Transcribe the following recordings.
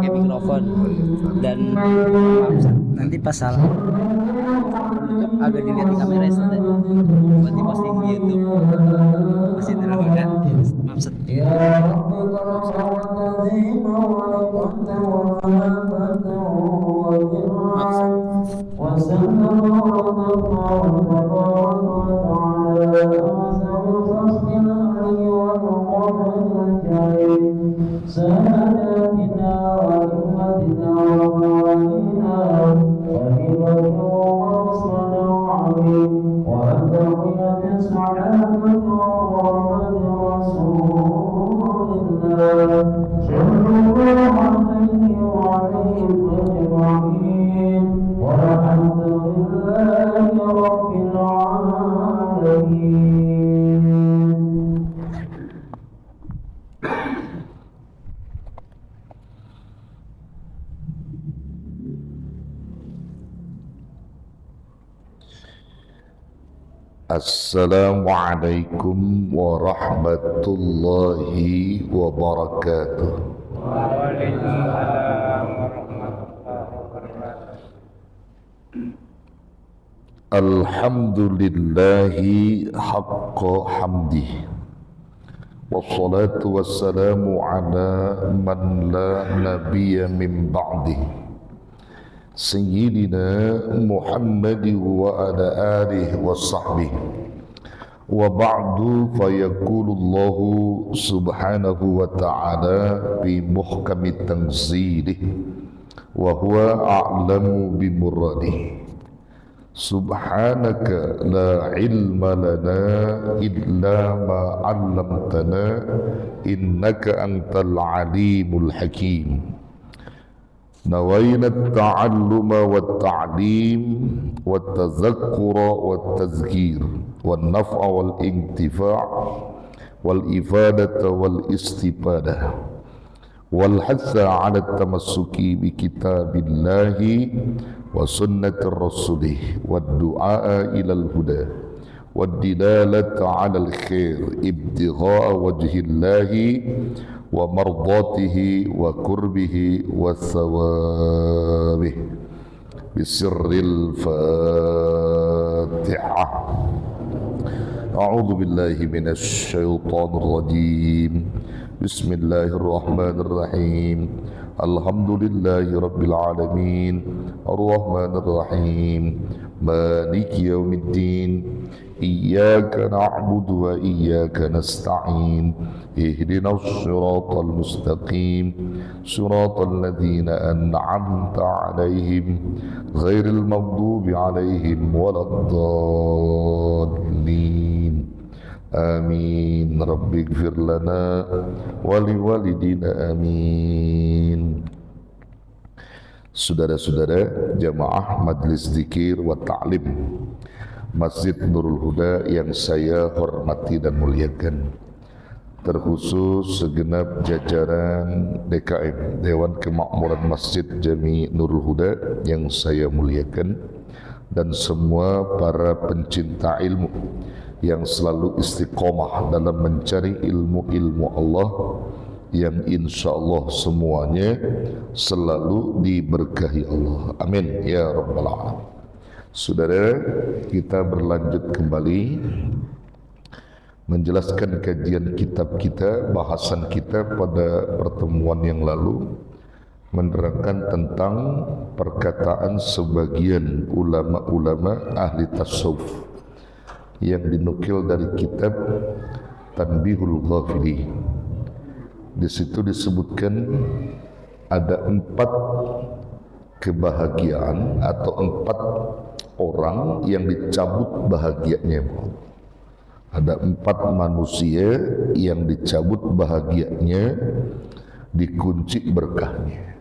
pakai mikrofon dan nanti pas salah agak dilihat di kamera ya buat diposting di YouTube masih terlalu dan maksud Assalamualaikum warahmatullahi wabarakatuh. Waalaikumsalam warahmatullahi wabarakatuh. Alhamdulillahi haqqa hamdih. Wassalatu wassalamu ala man la nabiyya min ba'dih. Sayyidina Muhammad wa ala alihi wa sahbihi wa ba'du fayaqulullahu subhanahu wa ta'ala bi muhkami tanzilih wa huwa a'lamu bi muradih. Subhanaka la ilma lana illa ma 'allamtana innaka antal alimul hakim. نوينا التعلم والتعليم والتذكر والتذكير والنفع والانتفاع والإفادة والاستفادة والحث على التمسك بكتاب الله وسنة الرسول والدعاء إلى الهدى والدلالة على الخير ابتغاء وجه الله ومرضاته وقربه وثوابه بسر الفاتحة. أعوذ بالله من الشيطان الرجيم. بسم الله الرحمن الرحيم. الحمد لله رب العالمين الرحمن الرحيم مالك يوم الدين إياك نعبد وإياك نستعين اهدنا الصراط المستقيم صراط الذين أنعمت عليهم غير المغضوب عليهم ولا الضالين آمين. رب اغفر لنا ولوالدينا آمين. Saudara-saudara jamaah Majelis Zikir wa Ta'lim Masjid Nurul Huda yang saya hormati dan muliakan, terkhusus segenap jajaran DKM Dewan Kemakmuran Masjid Jami Nurul Huda yang saya muliakan, dan semua para pencinta ilmu yang selalu istiqomah dalam mencari ilmu-ilmu Allah yang insya Allah semuanya selalu diberkahi Allah. Amin ya rabbal alamin. Saudara, kita berlanjut kembali menjelaskan kajian kitab kita, bahasan kita pada pertemuan yang lalu menerangkan tentang perkataan sebagian ulama-ulama ahli tasawuf yang dinukil dari kitab Tanbihul Ghafili. Di situ disebutkan ada 4 kebahagiaan atau 4 orang yang dicabut bahagianya. Ada 4 manusia yang dicabut bahagianya, dikunci berkahnya.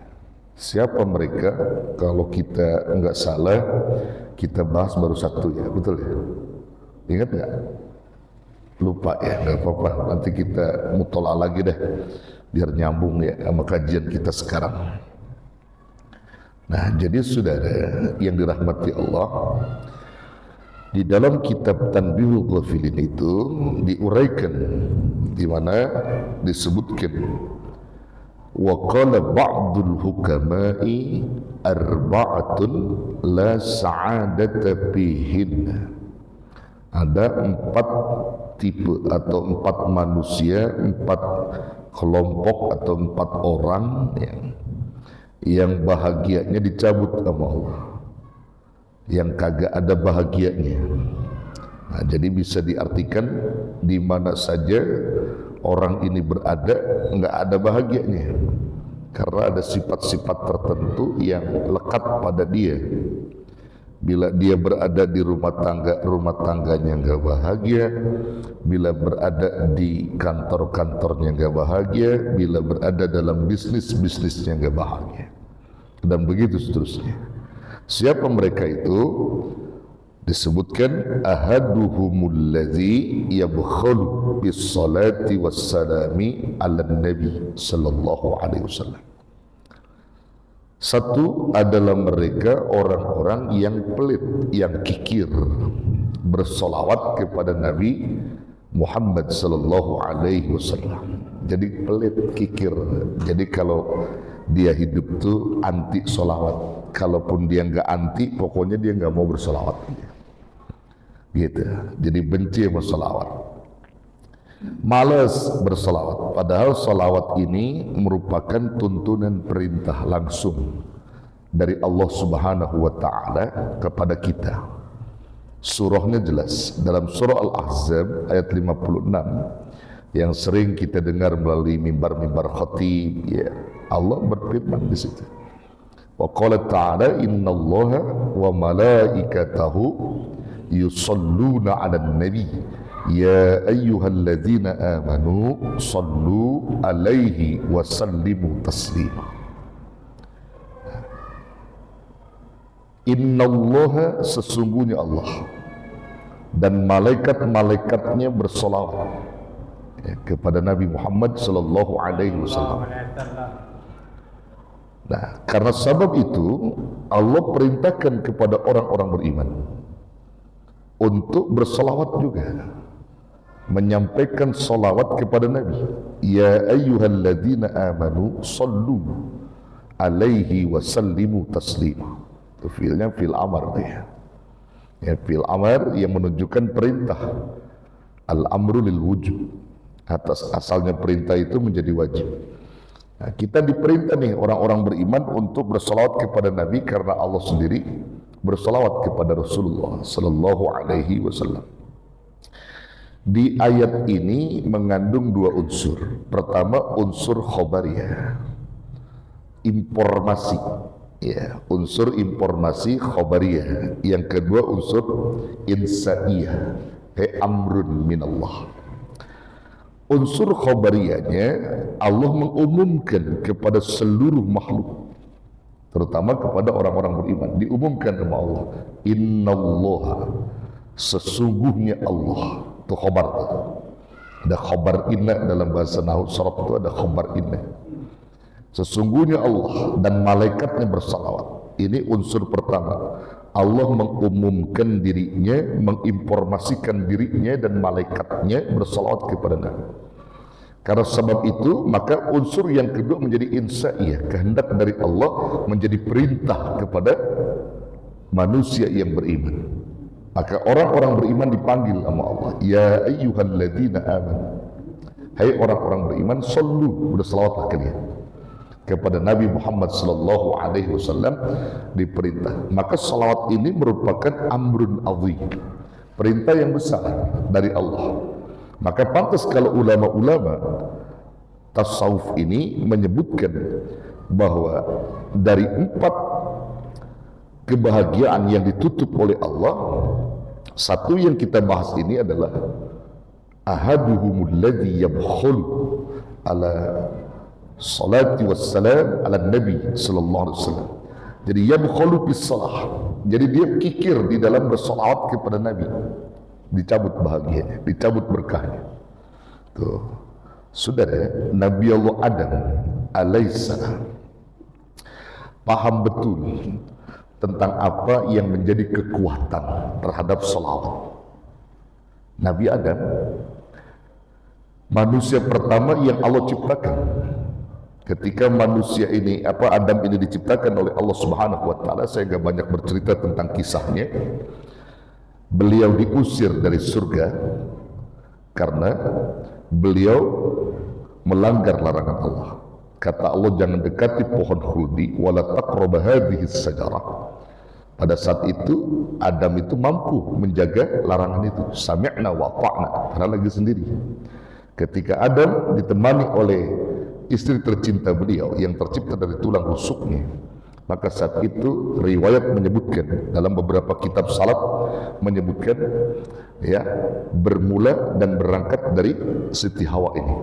Siapa mereka? Kalau kita enggak salah, kita bahas baru 1 ya, betul ya? Ingat enggak? Lupa ya, enggak apa-apa. Nanti kita mutolak lagi deh, biar nyambung ya sama kajian kita sekarang. Nah, jadi saudara yang dirahmati Allah, di dalam kitab Tanbihul Ghafilin itu diuraikan, di mana disebutkan wa qala ba'dul hukama'i arba'atun la sa'adata fihin. Ada 4 tipe atau 4 manusia, 4 kelompok atau 4 orang yang bahagianya dicabut sama Allah, yang kagak ada bahagianya. Nah, jadi bisa diartikan di mana saja orang ini berada, enggak ada bahagianya, karena ada sifat-sifat tertentu yang lekat pada dia. Bila dia berada di rumah tangganya enggak bahagia. Bila berada di kantornya enggak bahagia. Bila berada dalam bisnisnya enggak bahagia. Dan begitu seterusnya. Siapa mereka itu? Disebutkan ahaduhumul ladzi yabkhalu bis salati was salami ala nabi sallallahu alaihi wasallam. 1 adalah mereka orang-orang yang pelit, yang kikir bersolawat kepada Nabi Muhammad sallallahu alaihi wasallam. Jadi pelit, kikir. Jadi kalau dia hidup tuh anti solawat. Kalaupun dia enggak anti, pokoknya dia enggak mau bersolawat. Gitu. Jadi benci sama solawat. Malas bersolawat. Padahal solawat ini merupakan tuntunan perintah langsung dari Allah Subhanahu wa Ta'ala kepada kita. Surahnya jelas dalam surah Al-Ahzab ayat 56 yang sering kita dengar melalui mimbar-mimbar khatib. Ya, Allah berfirman di situ. Wa qala ta'ala innallaha wa malaikatahu yusalluna 'alan nabi ya ayyuhalladzina amanu sallu alaihi wa sallimu taslima. Innallaha, sesungguhnya Allah dan malaikat-malaikatnya bersolawat kepada Nabi Muhammad sallallahu alaihi wasallam. Nah, karena sebab itu Allah perintahkan kepada orang-orang beriman untuk bersolawat juga, menyampaikan solawat kepada Nabi. Ya ayyuhalladzina amanu sallu alaihi wa sallimu taslima. Itu fiilnya fiil amar ya. Ya, fiil amar yang menunjukkan perintah. Al-amru lil wujub. Atas asalnya perintah itu menjadi wajib. Nah, kita diperintah nih orang-orang beriman untuk bersolawat kepada Nabi karena Allah sendiri bersolawat kepada Rasulullah sallallahu alaihi wasallam. Di ayat ini mengandung 2 unsur. Pertama, unsur khobariyah, informasi, ya, unsur informasi khobariyah. Yang kedua, unsur insaiyah, amrun minallah. Unsur khobariyahnya, Allah mengumumkan kepada seluruh makhluk, terutama kepada orang-orang beriman. Diumumkan sama Allah, innallaha, sesungguhnya Allah. Itu khobar tuh. Ada khobar inna dalam bahasa nahwu sharaf, itu ada khobar inna. Sesungguhnya Allah dan malaikatnya bersalawat. Ini unsur pertama. Allah mengumumkan dirinya, menginformasikan dirinya dan malaikatnya bersalawat kepada Nabi. Karena sebab itu, maka unsur yang kedua menjadi insaiyah, kehendak dari Allah menjadi perintah kepada manusia yang beriman. Maka orang-orang beriman dipanggil sama Allah, ya ayyuhalladzina amanu, hai orang-orang beriman, sallu, bersalawatlah kalian. kepada Nabi Muhammad sallallahu alaihi wasallam diperintah. Maka salawat ini merupakan amrun azim, perintah yang besar dari Allah. Maka pantas kalau ulama-ulama tasawuf ini menyebutkan bahwa dari 4 kebahagiaan yang ditutup oleh Allah, satu yang kita bahas ini adalah ahaduhumul ladzi yabkhulu ala salati wassalam ala nabi sallallahu alaihi wasallam. Jadi yabkhulu bis salah, jadi dia kikir di dalam bersolawat kepada Nabi, dicabut bahagianya, dicabut berkahnya. Tuh, saudara, Nabi Allah Adam alaihissalam paham betul tentang apa yang menjadi kekuatan terhadap salawat. Nabi Adam manusia pertama yang Allah ciptakan. Ketika manusia ini, Adam ini diciptakan oleh Allah Subhanahu wa taala, saya enggak banyak bercerita tentang kisahnya. Beliau diusir dari surga karena beliau melanggar larangan Allah. Kata Allah, jangan dekati pohon khuldi wala taqraba hadhihi sajarah. Pada saat itu Adam itu mampu menjaga larangan itu. Sami'na wa ta'na, karena lagi sendiri. Ketika Adam ditemani oleh istri tercinta beliau yang tercipta dari tulang rusuknya, maka saat itu riwayat menyebutkan, dalam beberapa kitab salaf menyebutkan, ya, bermula dan berangkat dari Siti Hawa ini.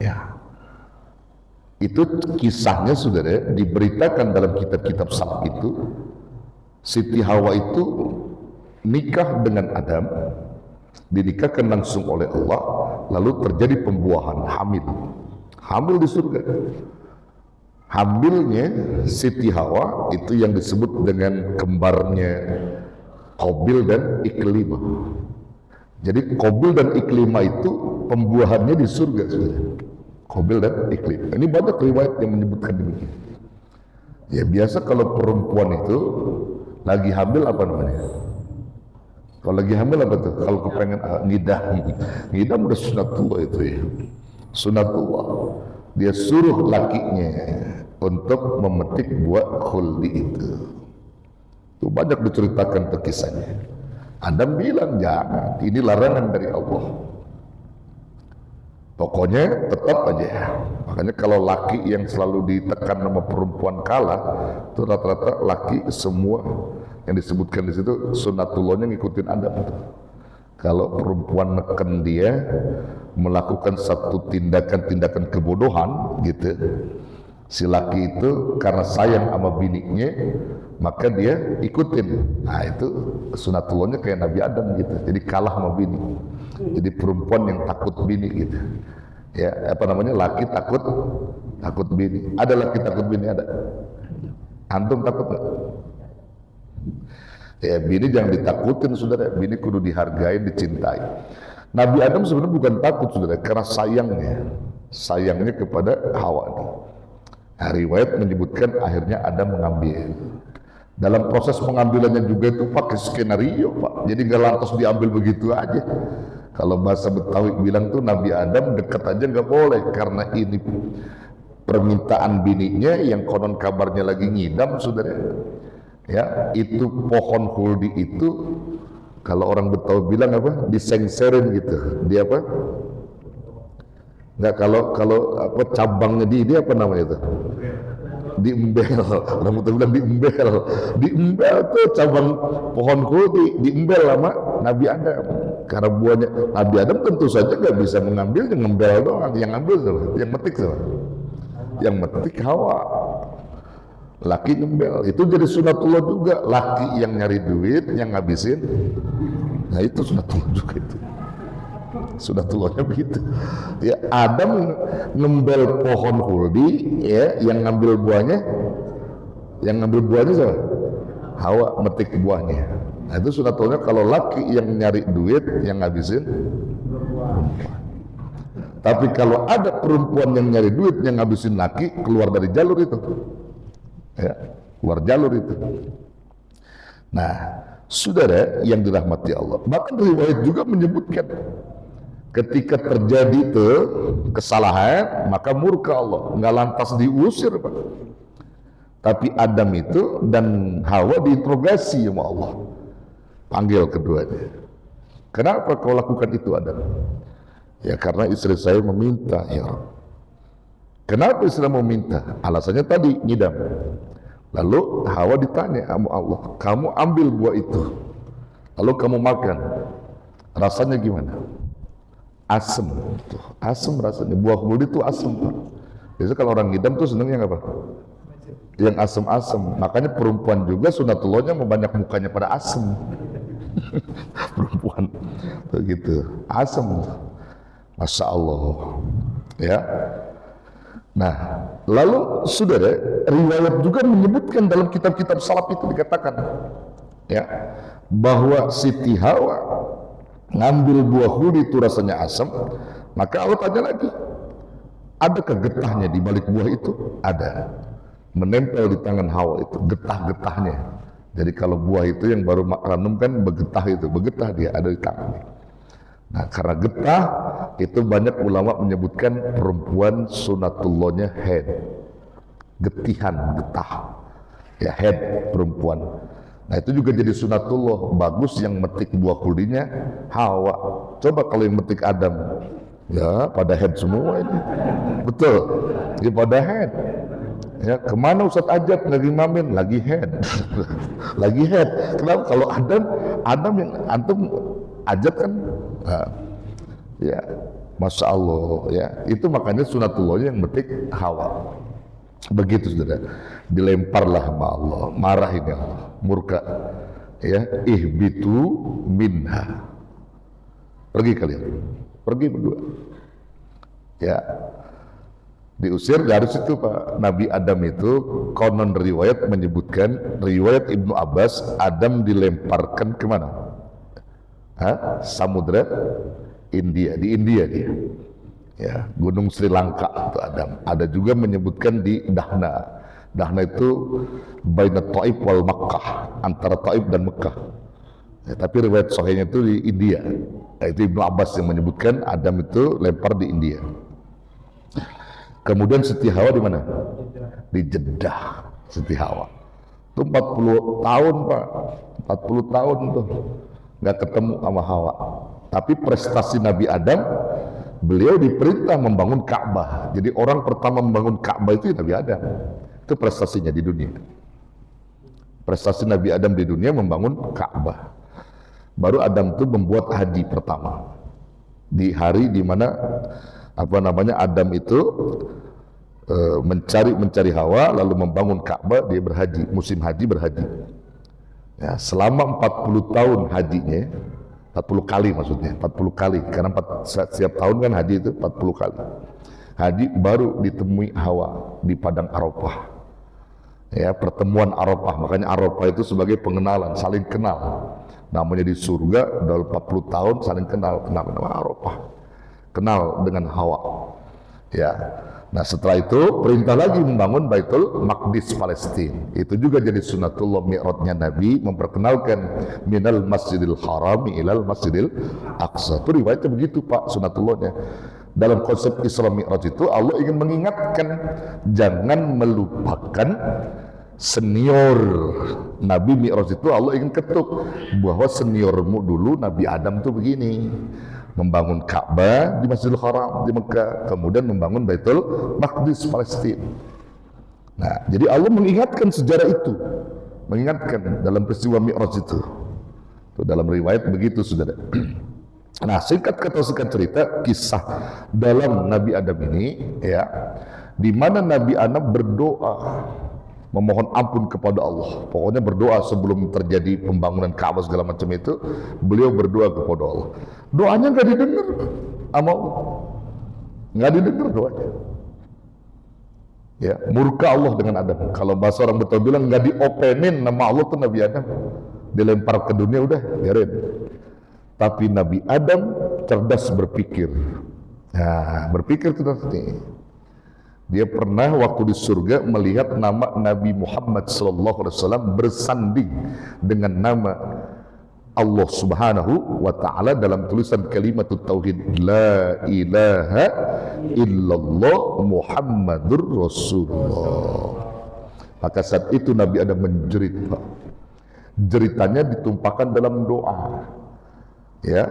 Ya, itu kisahnya saudara diberitakan dalam kitab-kitab salaf itu. Siti Hawa itu nikah dengan Adam, dinikahkan langsung oleh Allah, lalu terjadi pembuahan, hamil di surga. Hamilnya Siti Hawa itu yang disebut dengan kembarnya Qabil dan Iklimah. Jadi Qabil dan Iklimah itu pembuahannya di surga, saudara. Qabil dan Iklimah. Ini banyak riwayat yang menyebutkan demikian. Ya, biasa kalau perempuan itu lagi hamil apa namanya? Kalau lagi hamil apa tuh? Kalau kepengen ngidam udah sunatullah itu ya. Sunatullah. Dia suruh lakinya untuk memetik buah khuldi itu. Itu banyak diceritakan kisahnya. Adam bilang jangan, ini larangan dari Allah. Pokoknya tetap aja. Makanya kalau laki yang selalu ditekan sama perempuan kalah, itu rata-rata laki semua yang disebutkan di situ sunatullahnya ngikutin Adam. Kalau perempuan neken dia melakukan satu tindakan kebodohan gitu, si laki itu karena sayang sama bininya maka dia ikutin. Nah itu sunatullahnya kayak Nabi Adam gitu, jadi kalah sama bini. Jadi perempuan yang takut bini gitu, ya, apa namanya, laki takut bini. Ada laki takut bini, ada? Antum takut nggak? Ya, bini jangan ditakutin saudara, bini kudu dihargai, dicintai. Nabi Adam sebenarnya bukan takut saudara, karena sayangnya kepada Hawa. Nah, riwayat menyebutkan akhirnya Adam mengambil. Dalam proses pengambilannya juga itu pakai skenario, Pak. Jadi nggak lantas diambil begitu aja. Kalau bahasa Betawi bilang tuh Nabi Adam dekat aja nggak boleh, karena ini permintaan bininya yang konon kabarnya lagi ngidam saudara. Ya, itu pohon khuldi itu kalau orang Betawi bilang apa? Disengserin gitu. Dia apa? Enggak, kalau apa cabangnya di apa namanya itu? Diembel. Orang Betawi bilang diembel tuh cabang pohon khuldi diembel sama Nabi Adam. Karena buahnya Nabi Adam tentu saja nggak bisa mengambilnya, ngembel doang. Yang ambil siapa? Yang metik siapa? Yang metik Hawa. Laki ngembel. Itu jadi sunatullah juga. Laki yang nyari duit, yang ngabisin. Nah itu sunatullah juga itu. Sunatullahnya begitu. Ya, Adam ngembel pohon khuldi, ya, yang ngambil buahnya siapa? Hawa metik buahnya. Nah itu sunatullahnya kalau laki yang nyari duit, yang ngabisin perempuan. Tapi kalau ada perempuan yang nyari duit, yang ngabisin laki, keluar dari jalur itu. Ya, keluar jalur itu. Nah, saudara yang dirahmati Allah, bahkan riwayat juga menyebutkan Ketika terjadi itu kesalahan, maka murka Allah, nggak lantas diusir, Pak. Tapi Adam itu dan Hawa diinterogasi sama Allah, panggil keduanya. Kenapa kau lakukan itu, Adam? Ya karena istri saya meminta, ya Rabb. Kenapa istri meminta? Alasannya tadi ngidam. Lalu Hawa ditanya sama Allah, kamu ambil buah itu, lalu kamu makan, rasanya gimana? Asem, tuh, asem rasanya. Buah kuldi itu asem. Biasanya kalau orang ngidam tuh senengnya apa? Yang asem-asem. Makanya perempuan juga sunatullahnya banyak mukanya pada asem. Perempuan begitu, asem. Masya Allah. Ya. Nah, lalu saudara, riwayat juga menyebutkan dalam kitab-kitab salaf itu dikatakan, ya, bahwa Siti Hawa ngambil buah huri itu rasanya asam, maka Allah tanya lagi, adakah getahnya di balik buah itu? Ada, menempel di tangan Hawa itu getah-getahnya. Jadi kalau buah itu yang baru ranum kan begetah itu, begetah dia ada di tangannya. Nah karena getah itu banyak ulama menyebutkan perempuan sunatullahnya head, getihan, getah, ya head perempuan. Nah itu juga jadi sunatullah, bagus yang metik buah kulinya Hawa. Coba kalau yang metik Adam, ya pada head semua ini, betul, ya pada head. Ya kemana Ustadz Ajat lagi mamin, lagi head, lagi head. Kenapa? Kalau Adam yang antum Ajat kan, nah, ya Masya Allah, ya itu makanya sunatullahnya yang metik Hawa. Begitu saudara, dilemparlah sama Allah, marah ini Allah, murka, ya ihbitu minha, pergi kalian, pergi berdua, ya diusir dari situ Pak. Nabi Adam itu konon riwayat menyebutkan, riwayat Ibnu Abbas, Adam dilemparkan kemana? Samudra India, di India dia. Ya, Gunung Sri Lanka itu Adam. Ada juga menyebutkan di Dahna. Dahna itu baina Taif wal Makkah, antara Taif dan Mekah. Ya, tapi riwayat sahihnya itu di India. Nah, itu Ibnu Abbas yang menyebutkan Adam itu lempar di India. Kemudian Siti Hawa di mana? Di Jeddah, Siti Hawa. Itu 40 tahun Pak, 40 tahun tuh nggak ketemu sama Hawa. Tapi prestasi Nabi Adam, beliau diperintah membangun Ka'bah. Jadi orang pertama membangun Ka'bah itu Nabi Adam. Itu prestasinya di dunia. Prestasi Nabi Adam di dunia membangun Ka'bah. Baru Adam itu membuat haji pertama. Di hari di mana Adam itu mencari Hawa, lalu membangun Ka'bah, dia berhaji, musim haji berhaji. Ya, selama 40 tahun hajinya, 40 kali maksudnya, 40 kali, karena setiap tahun kan haji itu 40 kali. Haji baru ditemui Hawa di Padang Arafah. Ya, pertemuan Arafah, makanya Arafah itu sebagai pengenalan, saling kenal. Namanya di surga dalam 40 tahun saling kenal, nama Arafah. Kenal dengan Hawa. Ya. Nah setelah itu perintah lagi membangun Baitul Maqdis Palestina. Itu juga jadi sunatullah mi'rajnya Nabi, memperkenalkan minal masjidil harami ilal masjidil aqsa. Itu riwayatnya begitu Pak, sunatullahnya. Dalam konsep Isra Mi'raj itu Allah ingin mengingatkan, jangan melupakan senior Nabi. Mi'raj itu Allah ingin ketuk bahwa seniormu dulu Nabi Adam tuh begini, membangun Ka'bah di Masjidil Haram di Mekah, kemudian membangun Baitul Maqdis Palestina. Nah, jadi Allah mengingatkan sejarah itu, mengingatkan dalam peristiwa Mi'raj itu. Tuh, dalam riwayat begitu, saudara. Nah, singkat cerita, kisah dalam Nabi Adam ini, ya, di mana Nabi Adam berdoa, memohon ampun kepada Allah. Pokoknya berdoa sebelum terjadi pembangunan Ka'bah segala macam itu, beliau berdoa kepada Allah. Doanya nggak didengar sama Allah, nggak didengar doanya. Ya, murka Allah dengan Adam. Kalau bahasa orang betul bilang nggak diopenin nama Allah tuh Nabi Adam, dilempar ke dunia udah biarin. Tapi Nabi Adam cerdas berpikir. Nah, berpikir itu nanti. Dia pernah waktu di surga melihat nama Nabi Muhammad SAW bersanding dengan nama Allah Subhanahu wa ta'ala dalam tulisan kalimat tauhid la ilaha illallah Muhammadur Rasulullah. Maka saat itu Nabi Adam menjerit, Pak. Jeritannya ditumpahkan dalam doa. Ya.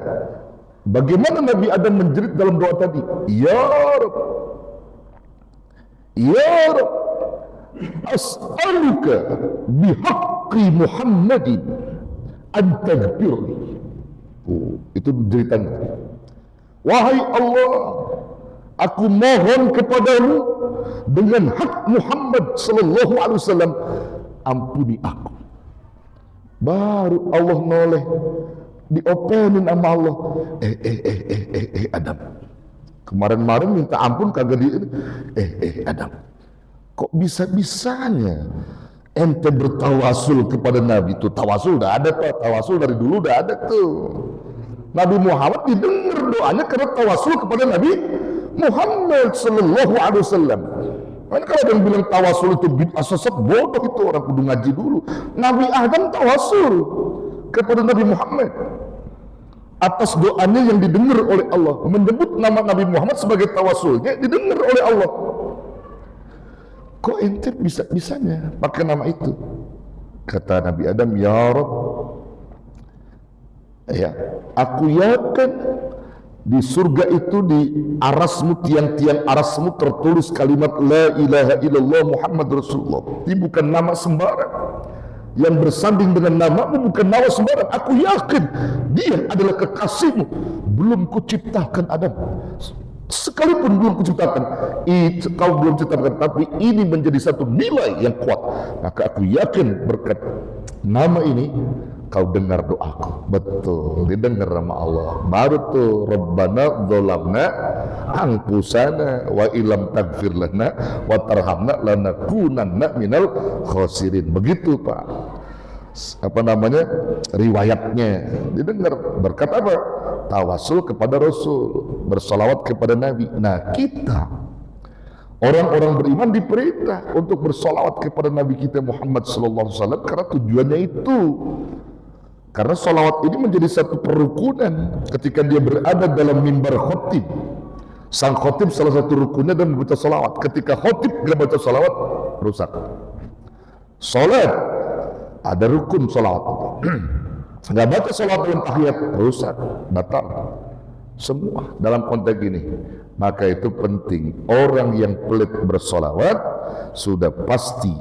Bagaimana Nabi Adam menjerit dalam doa tadi? Ya Rabb, ya Rabb, as'aluka bihaqqi Muhammadin an taghfirli. Itu jeritannya. Wahai Allah, aku mohon kepadamu dengan hak Muhammad sallallahu alaihi wasallam, ampuni aku. Baru Allah noleh, diopenin sama Allah. Adam, kemarin minta ampun kagak di Adam, kok bisa-bisanya ente bertawasul kepada Nabi? Itu tawasul udah ada, Pak. Tawasul dari dulu udah ada tuh. Nabi Muhammad didengar doanya karena tawasul kepada Nabi Muhammad sallallahu alaihi wasallam. Kan kalau ada yang bilang tawasul itu bid'ah sesat, bodoh itu, orang kudu ngaji dulu. Nabi Adam tawasul kepada Nabi Muhammad atas doanya yang didengar oleh Allah, menyebut nama Nabi Muhammad sebagai tawasulnya didengar oleh Allah. Kok ente bisa-bisanya pakai nama itu? Kata Nabi Adam, ya Rabb, ya, aku yakin di surga itu, di arasmu, tiang-tiang arasmu tertulis kalimat la ilaha illallah Muhammad Rasulullah. Ini bukan nama sembarang. Yang bersanding dengan namamu bukan nama sembarang. Aku yakin dia adalah kekasihmu. Belum kuciptakan Adam, sekalipun belum kuciptakan. Kau belum ciptakan, tapi ini menjadi satu nilai yang kuat. Maka aku yakin berkat nama ini kau dengar doaku. Betul, didengar sama Allah. Baru tuh Rabbana dzalamna anfusana wa illam taghfir lana wa tarhamna lanakunanna minal khasirin. Begitu, Pak. Apa namanya? Riwayatnya didengar. Berkat apa? Tawasul kepada Rasul, bersolawat kepada Nabi. Nah, kita orang-orang beriman diperintah untuk bersolawat kepada Nabi kita Muhammad sallallahu alaihi wasallam karena tujuannya itu. Karena solawat ini menjadi satu perukunan ketika dia berada dalam mimbar khotib. Sang khotib salah satu rukunnya dan membaca solawat. Ketika khotib gak baca solawat, rusak. Solat ada rukun solawat. Gak baca solawat dalam tahiyat, rusak, batal. Semua dalam konteks ini. Maka itu penting. Orang yang pelit bersolawat sudah pasti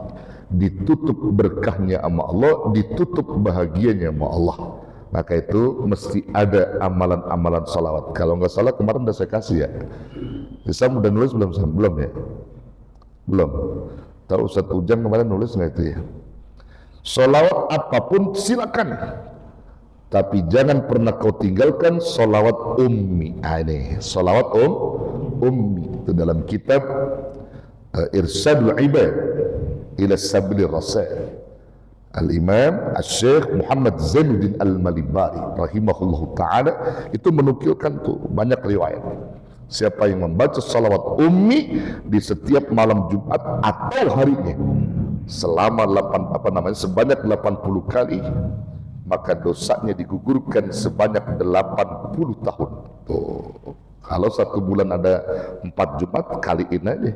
ditutup berkahnya sama Allah, ditutup bahagianya sama Allah. Maka itu mesti ada amalan-amalan salawat. Kalau nggak salah kemarin udah saya kasih ya. Bisa udah nulis belum? Belum ya? Belum. Tahu Ustaz Ujang kemarin nulis nggak itu ya? Salawat apapun silakan, tapi jangan pernah kau tinggalkan salawat ummi. Ini salawat ummi itu dalam kitab Irsyadul Ibad ila Sabili Rasul. Al-Imam Al-Syekh Muhammad Zainuddin Al-Malibari rahimahullahu ta'ala itu menukilkan tuh banyak riwayat. Siapa yang membaca salawat ummi di setiap malam Jumat atau harinya selama sebanyak 80 kali, maka dosanya digugurkan sebanyak 80 tahun. Tuh. Kalau satu bulan ada 4 Jumat, kaliin aja.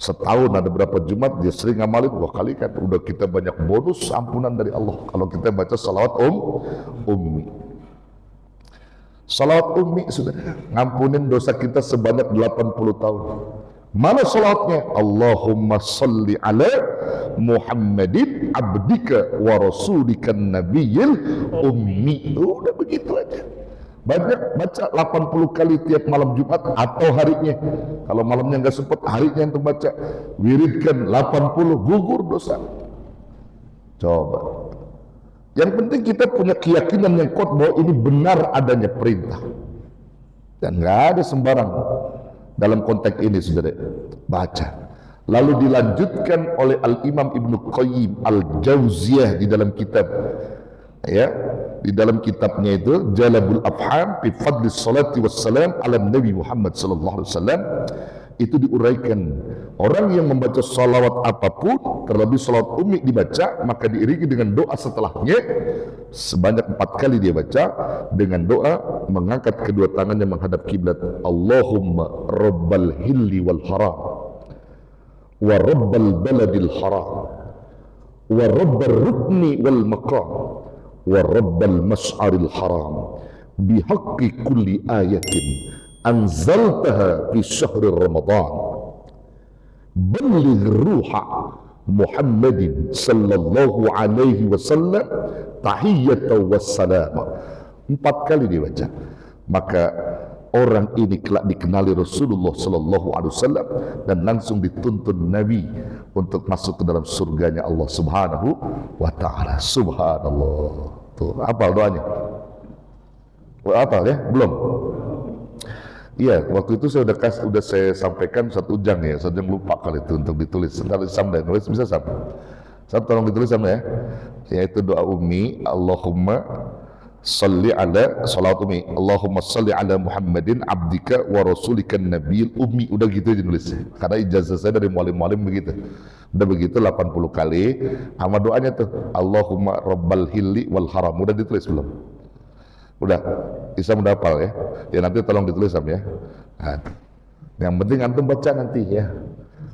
Setahun ada berapa Jumat, dia sering ngamalin 2 kali kan, udah kita banyak bonus ampunan dari Allah kalau kita baca salawat ummi. Salawat ummi saudara, ngampunin dosa kita sebanyak 80 tahun. Mana salawatnya? Allahumma salli ala Muhammadin abdika wa rasulikan nabiyil ummi. Udah begitu aja. Banyak baca 80 kali tiap malam Jumat atau harinya. Kalau malamnya nggak sempat, harinya untuk baca. Wiridkan 80, gugur dosa. Coba. Yang penting kita punya keyakinan yang kuat bahwa ini benar adanya perintah. Dan nggak ada sembarang dalam konteks ini, saudara. Baca. Lalu dilanjutkan oleh Al-Imam Ibnu Qayyim Al-Jauziyah di dalam kitab, ya, di dalam kitabnya itu Jalabul Afham fi Fadlis Salati Wassalam ala Nabi Muhammad sallallahu alaihi wasallam. itu diuraikan. Orang yang membaca salawat apapun, terlebih salawat ummi dibaca, maka diiringi dengan doa setelahnya sebanyak 4 kali dia baca dengan doa mengangkat kedua tangannya menghadap kiblat. Allahumma rabbal hilli wal haram wa rabbal baladil haram wa rabbal rukni wal maqam wa rabbal mas'aril haram bihaqqi kulli ayatin anzaltaha fi syahri ramadan balligh ruha Muhammadin sallallahu alaihi wasallam tahiyyatan wassalama. 4 kali dibaca, maka orang ini kelak dikenali Rasulullah sallallahu alaihi wasallam dan langsung dituntun Nabi untuk masuk ke dalam surganya Allah Subhanahu wa taala. Subhanallah. Tuh, hafal doanya? Hafal ya? Belum? Iya, waktu itu saya udah saya sampaikan 1 jam ya, 1 jam lupa kali itu untuk ditulis. Ntar Sam dan nulis bisa Sam. Sam tolong ditulis Sam ya. Yaitu doa ummi, Allahumma salli ala salawat ummi, Allahumma salli ala Muhammadin abdika wa rasulika nabiyil ummi. Udah gitu aja nulis. Karena ijazah saya dari mualim-mualim begitu. Udah begitu 80 kali. Sama doanya tuh, Allahumma rabbal hilli wal haram. Udah ditulis belum? Udah, Isam udah hafal ya. Ya nanti tolong ditulis Sam ya. Nah, yang penting antum baca nanti ya.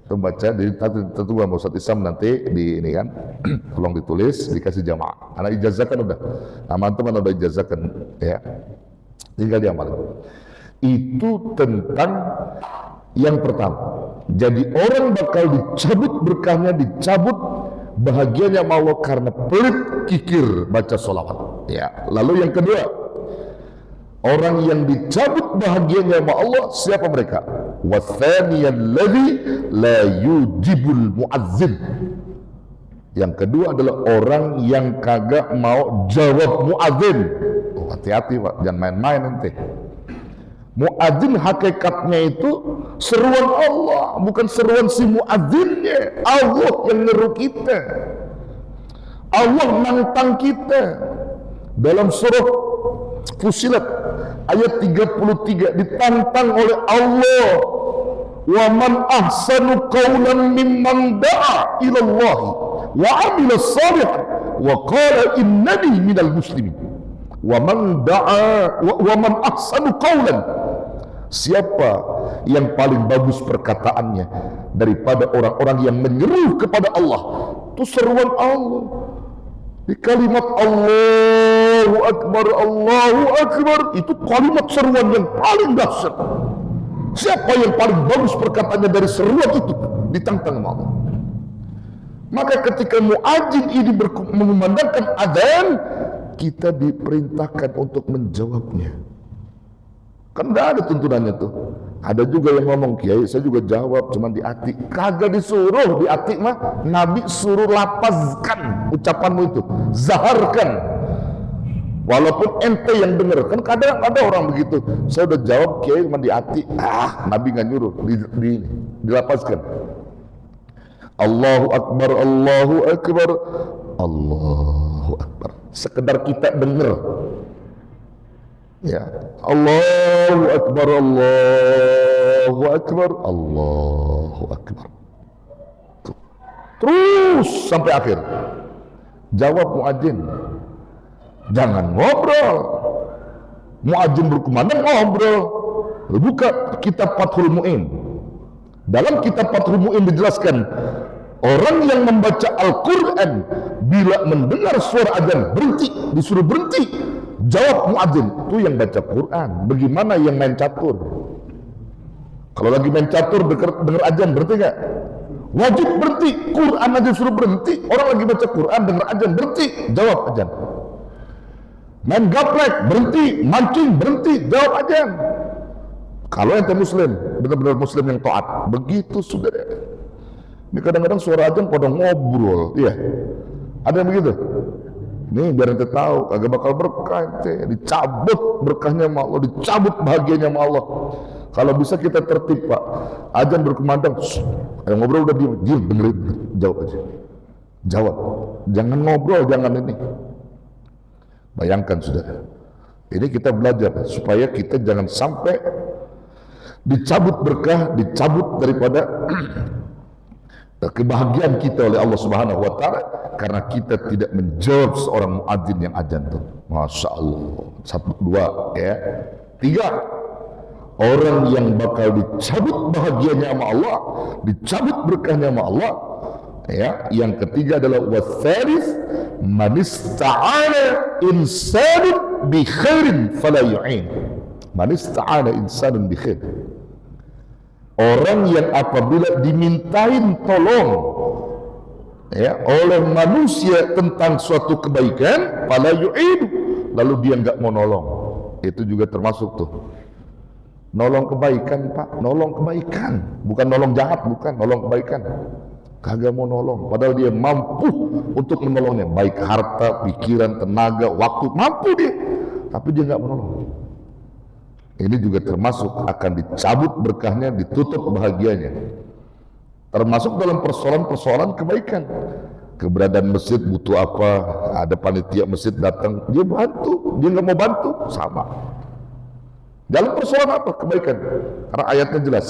Antum baca, jadi tentu sama Ustaz Isam nanti di ini kan. Tolong ditulis, dikasih jamaah. Anak ijazah kan udah. Nama antum kan udah ijazah kan ya. Tinggal diamalkan. Itu tentang yang pertama. Jadi orang bakal dicabut berkahnya, dicabut bahagianya sama Allah karena pelit kikir baca sholawat. Ya. Lalu yang kedua, orang yang dicabut bahagianya sama Allah, siapa mereka? Wathaniyalladzi la yujibul muazzin. Yang kedua adalah orang yang kagak mau jawab muazzin. Oh, hati-hati Pak, jangan main-main nanti. Muazzin hakikatnya itu seruan Allah, bukan seruan si muazzinnya. Allah yang nyeru kita. Allah nantang kita. Dalam surah Fusilat ayat 33 ditantang oleh Allah, wa man ahsanu qawlan mimman da'a ila Allah wa amila salihan wa qala innani minal muslimin. Wa man da'a wa man ahsanu qawlan, siapa yang paling bagus perkataannya daripada orang-orang yang menyeru kepada Allah. Itu seruan Allah di kalimat Allahu Akbar, itu kalimat seruan yang paling dahsyat. Siapa yang paling bagus perkataannya dari seruan itu, ditantang sama Allah. Maka ketika muadzin ini mengumandangkan adzan, kita diperintahkan untuk menjawabnya. Kan enggak ada tuntunannya tuh. Ada juga yang ngomong, Kiai saya juga jawab cuman di hati. Kagak disuruh di hati mah, Nabi suruh lapazkan ucapanmu itu, zaharkan. Walaupun ente yang dengar, kan kadang ada orang begitu. Saya udah jawab Kiai cuma di hati. Nabi nggak nyuruh, dilapazkan. Allahu Akbar, Allahu Akbar, Allahu Akbar. Sekedar kita dengar. Ya, Allahu Akbar, Allahu Akbar, Allahu Akbar. Terus sampai akhir. Jawab muadzin. Jangan ngobrol. Muadzin berkumandang ngobrol. Buka kitab Fathul Mu'in. Dalam kitab Fathul Mu'in dijelaskan, orang yang membaca Al-Quran bila mendengar suara adzan berhenti, disuruh berhenti. Jawab muadzin, itu yang baca Quran. Bagaimana yang main catur? Kalau lagi main catur dengar adzan berhenti nggak? Wajib berhenti. Quran aja suruh berhenti. Orang lagi baca Quran dengar adzan berhenti. Jawab adzan. Main gaplek berhenti, mancing berhenti, jawab adzan. Kalau ente muslim, benar-benar muslim yang taat, begitu sudah. Ini kadang-kadang suara adzan pada ngobrol, iya. Ada yang begitu? Nih biar ente tahu, kagak bakal berkah ente, dicabut berkahnya sama Allah, dicabut bahagianya sama Allah. Kalau bisa kita tertib Pak, adzan berkumandang, yang ngobrol udah diam, dengerin, jawab aja, jawab, jangan ngobrol, jangan ini. Bayangkan saudara, ini kita belajar supaya kita jangan sampai dicabut berkah, dicabut daripada kebahagiaan kita oleh Allah Subhanahu wa taala karena kita tidak menjawab seorang muadzin yang azan tuh. Masya Allah. 1, 2 ya. 3, orang yang bakal dicabut bahagianya sama Allah, dicabut berkahnya sama Allah. Ya, yang ketiga adalah wasalis man ista'ana insanun bi khairin fala yu'in. Man ista'ana insanun bi khair. Orang yang apabila dimintain tolong ya oleh manusia tentang suatu kebaikan, fala yu'in, lalu dia enggak mau nolong. Itu juga termasuk tuh. Nolong kebaikan, Pak, nolong kebaikan, bukan nolong jahat, bukan, nolong kebaikan. Kagak mau nolong, padahal dia mampu untuk menolongnya, baik harta, pikiran, tenaga, waktu, mampu dia, tapi dia nggak menolong. Ini juga termasuk akan dicabut berkahnya, ditutup bahagianya. Termasuk dalam persoalan-persoalan kebaikan. Keberadaan masjid butuh apa, ada panitia masjid datang, dia bantu, dia nggak mau bantu, sama. Dalam persoalan apa? Kebaikan. Karena ayatnya jelas.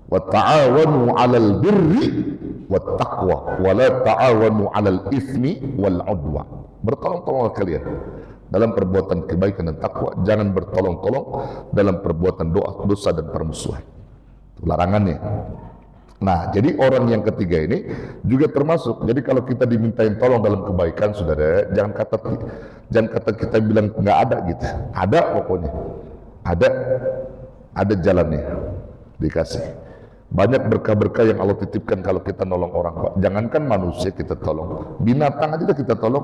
Wa ta'awanu 'alal birri wat taqwa wa la ta'awanu 'alal itsmi wal 'udwan. Bertolong-tolonglah kalian dalam perbuatan kebaikan dan takwa, jangan bertolong-tolong dalam perbuatan dosa dan permusuhan. Itu larangannya. Nah, jadi orang yang ketiga ini juga termasuk. Jadi kalau kita dimintain tolong dalam kebaikan, saudara, jangan kata kita bilang nggak ada gitu. Ada pokoknya. Ada jalannya. Dikasih. Banyak berkah-berkah yang Allah titipkan kalau kita nolong orang, Pak. Jangankan manusia kita tolong, binatang aja kita tolong,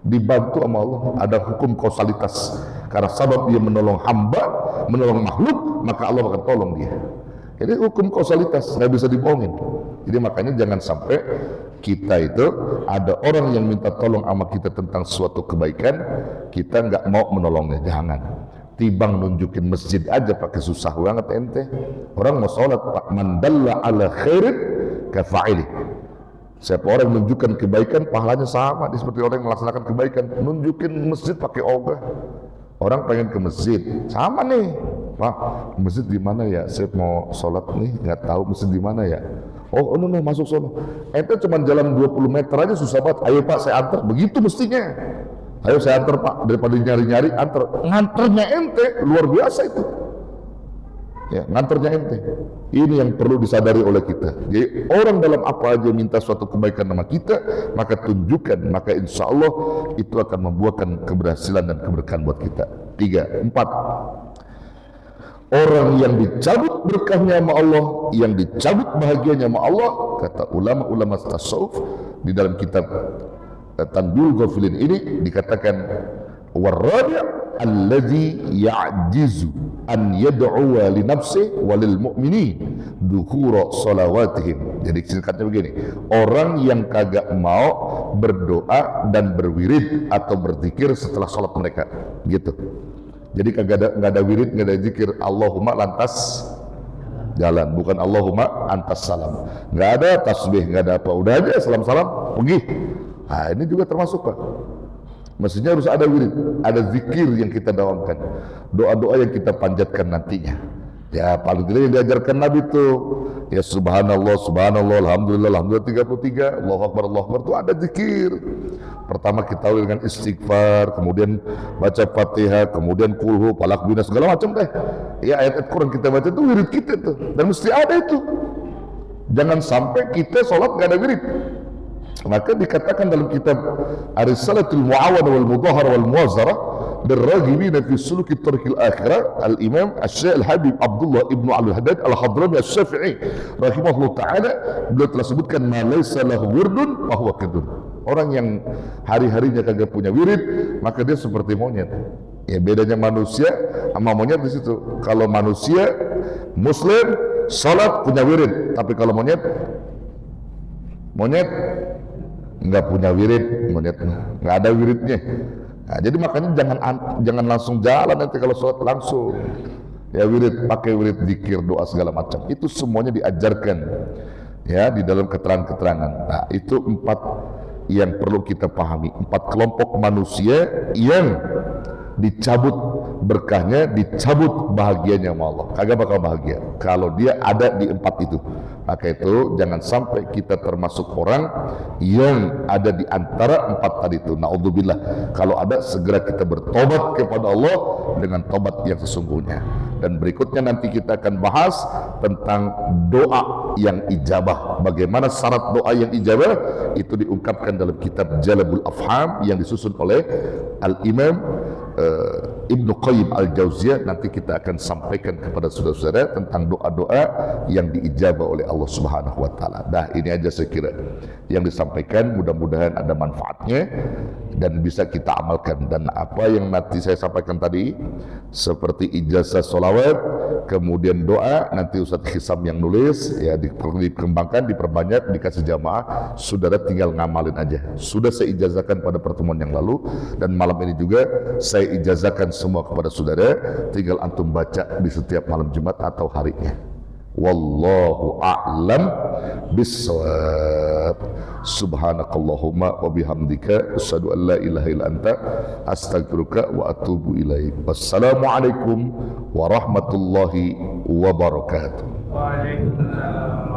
dibantu sama Allah. Ada hukum kausalitas. Karena sabab dia menolong hamba, menolong makhluk, maka Allah akan tolong dia. Jadi hukum kausalitas nggak bisa dibohongin. Jadi makanya jangan sampai kita itu ada orang yang minta tolong sama kita tentang suatu kebaikan, kita nggak mau menolongnya. Jangan. Tibang nunjukin masjid aja pakai susah banget ente. Orang mau sholat, Pak, man dalla ala khairin kafa'ili. Siapa orang menunjukkan kebaikan, pahalanya sama seperti orang yang melaksanakan kebaikan. Nunjukin masjid pakai ogah. Orang pengen ke masjid, sama nih, Pak, masjid di mana ya? Saya mau sholat nih, nggak tahu masjid di mana ya. Oh, no, masuk sono. Ente cuma jalan 20 meter aja susah banget. Ayo Pak, saya antar. Begitu mestinya. Ayo saya antar, Pak, daripada nyari-nyari, antar. Nganternya ente luar biasa itu. Ya, nganternya ente. Ini yang perlu disadari oleh kita. Jadi orang dalam apa aja minta suatu kebaikan sama kita, maka tunjukkan, maka insya Allah itu akan membuahkan keberhasilan dan keberkahan buat kita. 3, 4. Orang yang dicabut berkahnya sama Allah, yang dicabut bahagianya sama Allah, kata ulama-ulama tasawuf di dalam kitab Tanbihul Ghafilin ini dikatakan warrabi' alladhi ya'jizu an yad'uwa li nafsihi wa lil mu'minin dukhura salawatihim. Jadi singkatnya begini, orang yang kagak mau berdoa dan berwirid atau berzikir setelah salat mereka, gitu. Jadi nggak ada wirid, nggak ada zikir, Allahumma lantas jalan, bukan Allahumma antas salam. Nggak ada tasbih, nggak ada apa, udah aja salam-salam pergi. Nah, ini juga termasuk, Pak. Mestinya harus ada wirid, ada zikir yang kita dawamkan, doa-doa yang kita panjatkan nantinya. Ya paling tidak yang diajarkan Nabi itu, ya subhanallah, subhanallah, alhamdulillah, alhamdulillah 33, Allahu Akbar, itu ada zikir. Pertama kita awali dengan istighfar, kemudian baca Fatihah, kemudian kulhu, falak, bina, segala macam deh. Ya ayat-ayat Quran kita baca itu wirid kita tuh, dan mesti ada itu. Jangan sampai kita sholat gak ada wirid. Maka dikatakan dalam kitab Ar-Risalatul Mu'awana wal Mudahara wal Muwazzarah Birragibina fi suluki tarikil akhirah, Al-Imam Al-Syekh Al-Habib Abdullah Ibnu Al-Haddad Al-Hadrami Al-Syafi'i rahimahullah ta'ala, beliau telah sebutkan ma laysa lahu wirdun wa huwa qidun. Orang yang hari-harinya kagak punya wirid, maka dia seperti monyet. Ya bedanya manusia sama monyet di situ. Kalau manusia muslim salat punya wirid, tapi kalau monyet nggak punya wirid, monyet nggak ada wiridnya. Nah, jadi makanya jangan langsung jalan nanti kalau sholat langsung. Ya wirid, pakai wirid, zikir, doa segala macam. Itu semuanya diajarkan ya di dalam keterangan-keterangan. Nah, itu 4 yang perlu kita pahami. 4 kelompok manusia yang dicabut berkahnya, dicabut bahagianya sama Allah. Kagak bakal bahagia kalau dia ada di 4 itu. Maka itu jangan sampai kita termasuk orang yang ada di antara 4 tadi itu. Naudzubillah. Kalau ada, segera kita bertobat kepada Allah dengan tobat yang sesungguhnya. Dan berikutnya nanti kita akan bahas tentang doa yang ijabah. Bagaimana syarat doa yang ijabah itu diungkapkan dalam kitab Jalabul Afham yang disusun oleh Al-Imam Ibnu Qayyim Al-Jauziyah. Nanti kita akan sampaikan kepada saudara-saudara tentang doa-doa yang diijabah oleh Allah Subhanahu wa taala. Nah, ini aja saya kira yang disampaikan, mudah-mudahan ada manfaatnya dan bisa kita amalkan. Dan apa yang nanti saya sampaikan tadi seperti ijazah sholawat, kemudian doa, nanti Ustadz Hisam yang nulis ya, dikembangkan, diperbanyak, dikasih jamaah, saudara tinggal ngamalin aja. Sudah saya ijazahkan pada pertemuan yang lalu, dan malam ini juga saya ijazahkan semua kepada saudara, tinggal antum baca di setiap malam Jumat atau harinya. Wallahu a'lam bissawab. Subhanakallahumma wa bihamdika asyhadu an la ilaha illa anta astaghfiruka wa atubu ilaik. Wassalamualaikum warahmatullahi wabarakatuh. Waalaikumsalam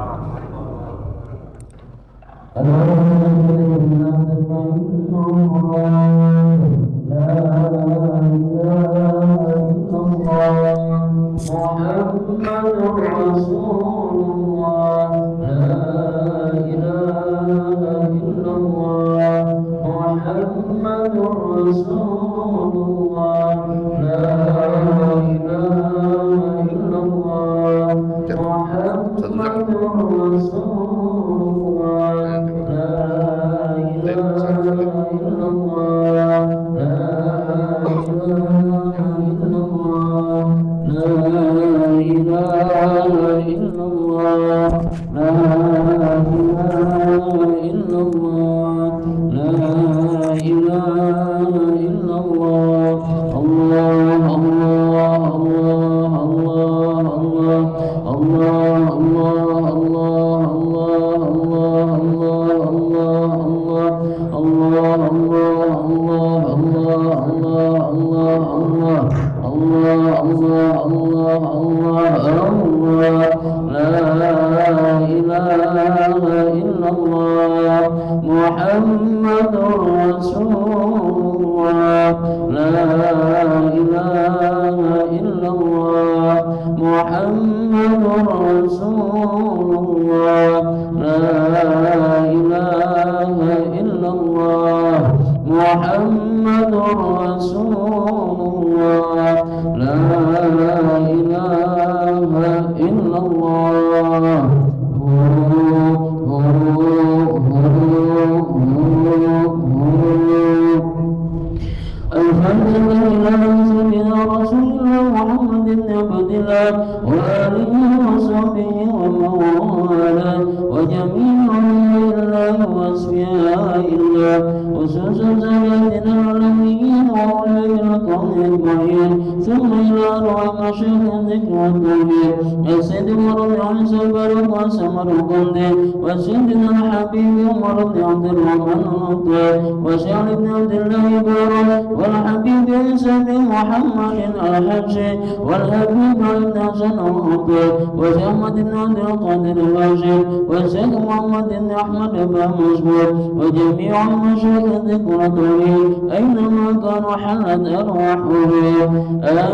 وجميع المشرك ذكرته أينما كانوا حلت أرواحهم أن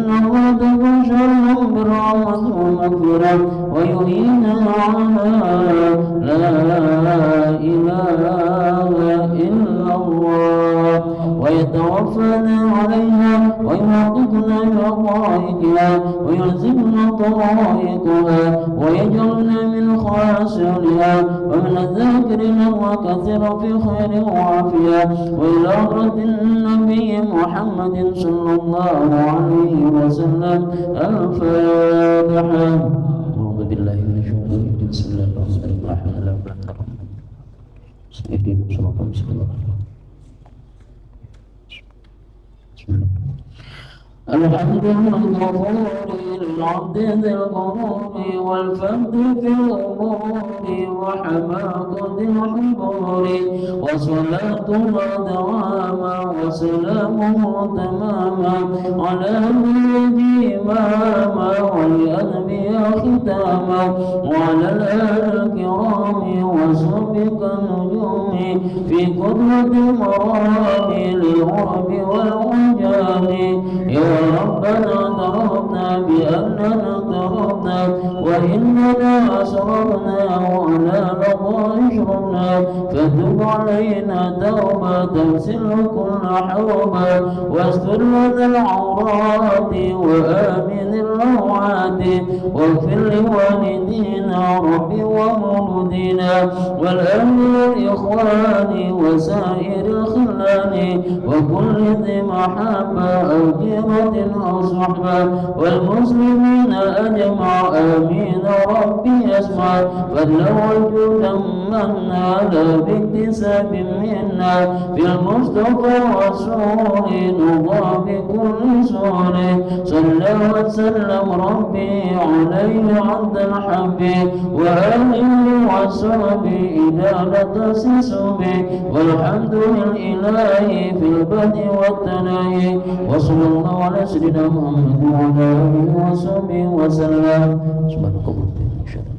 الله تكون شرهم بالرحمة والمغفرة ويهينا على لا إله إلا الله ويتوفانا عليها ويحققنا بحقائقها ويلزمنا طرائقها ويجعلنا من خاسرها ومن الذاكرين الله كثيرا في خير وعافية وإلى حضرة النبي محمد صلى الله عليه وسلم. الفاتحة. أعوذ بالله من الشيطان الرجيم. بسم الله الرحمن الرحيم. اهدنا الصراط المستقيم. الحمد للغفور للعبد ذي الغرور والفرد في الأمور وحماقة الحبور وصلاة الله دواما وسلامه تماما على نبيه إماما ولأنبياء ختاما وعلى الآل الكرام وصحبك النجوم في قدرة المرام للغرب والعجام يا ربنا اعترفنا بأننا اقتربنا وإننا أسررنا وعلى لظى اشربنا فتب علينا توبة تغسل كل حوبة واستر لنا العورات وآمن الروعات واغفر لوالدينا ربي ومولودينا والأهل والإخوان وسائر الخلان وكل ذي محبة أو جهة أو صحبة والمسلمين أجمع آمين ربي أسمع فضلا وجودا منا لا باكتساب منا بالمصطفى رسول نضى بكل سور صلى وسلم ربي عليه عبد الحب وآله وصحبه إلى لتسس به والحمد لله في البدء والتناهي وصلى الله على سيدنا محمد وعلى آله وصحبه وسلم سبحانك اللهم وبحمدك